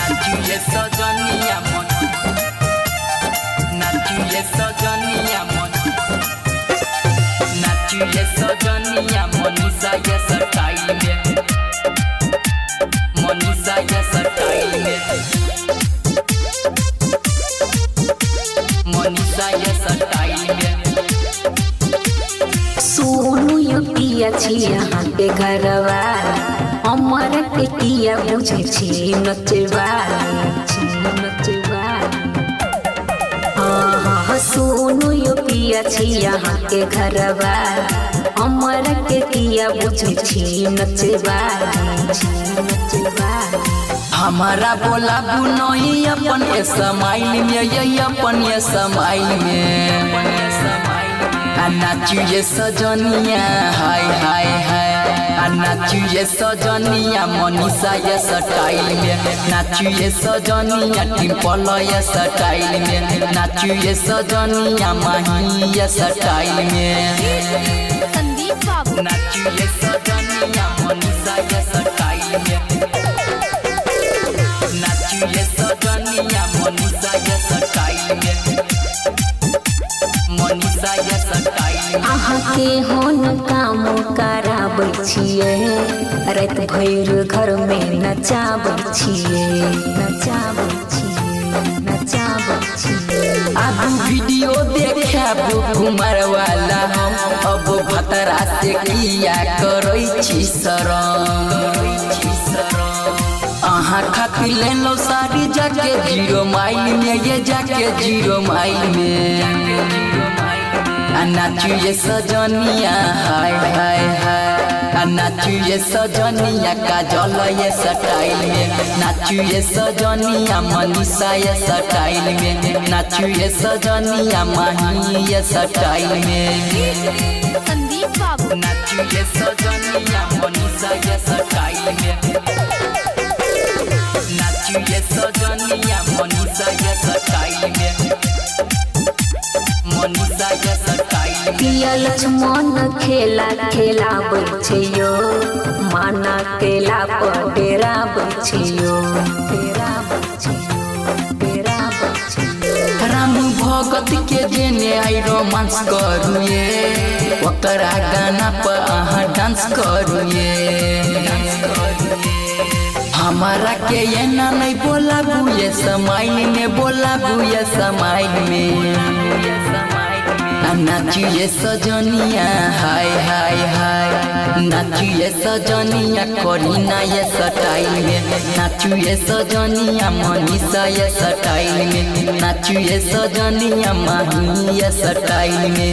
नाचुए सजनिया मन नाचुए सजनिया मन नाचुए सजनिया मनीषा ये स्टाइल में मनीषा ये स्टाइल में मनीषा ये स्टाइल में सोनू यो पिया छिया के घरवा हमर के किया बुझे छी नचवा हाँ सोनू यो पिया छिया के घरवा हमर के किया बुझे छी नचवा हमारा बोला बुनोई अपन समाइल में ये अपन समाइल में नाचुए सजनिया हाय हाय हाय नाचुए सजनिया मनीषा ये स्टाइल में नाचुए सजनिया टिम्पल ये स्टाइल में नाचुए सजनिया माही ये स्टाइल में संदीप बाबू नाचुए सजनिया मनीषा ये स्टाइल में नाचुए सजनिया मनीषा ये स्टाइल में मनीषा ये स्टाइल अहाँ के होन काम कराबै छियै रात भर घर में नचाबै छियै अब वीडियो देखाबू कुमार वाला हम अब भतरा से किया करै छी शरम अहाँ खातिर लेलो सारी जाके 0 माइल में ये जाके 0 माइल में नाचुए सजनिया हाय हाय हाय नाचुए सजनिया काजल ये स्टाइल में नाचुए सजनिया मनीषा ये स्टाइल में नाचुए सजनिया माही ये स्टाइल में संदीप बाबू नाचुए सजनिया मनीषा ये स्टाइल में नाचुए सजनिया मनीषा ये स्टाइल में मनीषा ये स्टाइल में पिया लक्ष्मण खेलाबै छियो माना केला पर डेराबै छियो राम भगत के जेने आई रोमांस करूए ओकरा गाना पर अहाँ डांस करूए हमारा के ये ना नहीं बोला बुए समाइल में बोला बुए समाइल में नाचुए सजनिया हाय हाय हाय नाचुए सजनिया करीना ये स्टाइल में नाचुए सजनिया मनीषा ये स्टाइल में नाचुए सजनिया माही ये स्टाइल में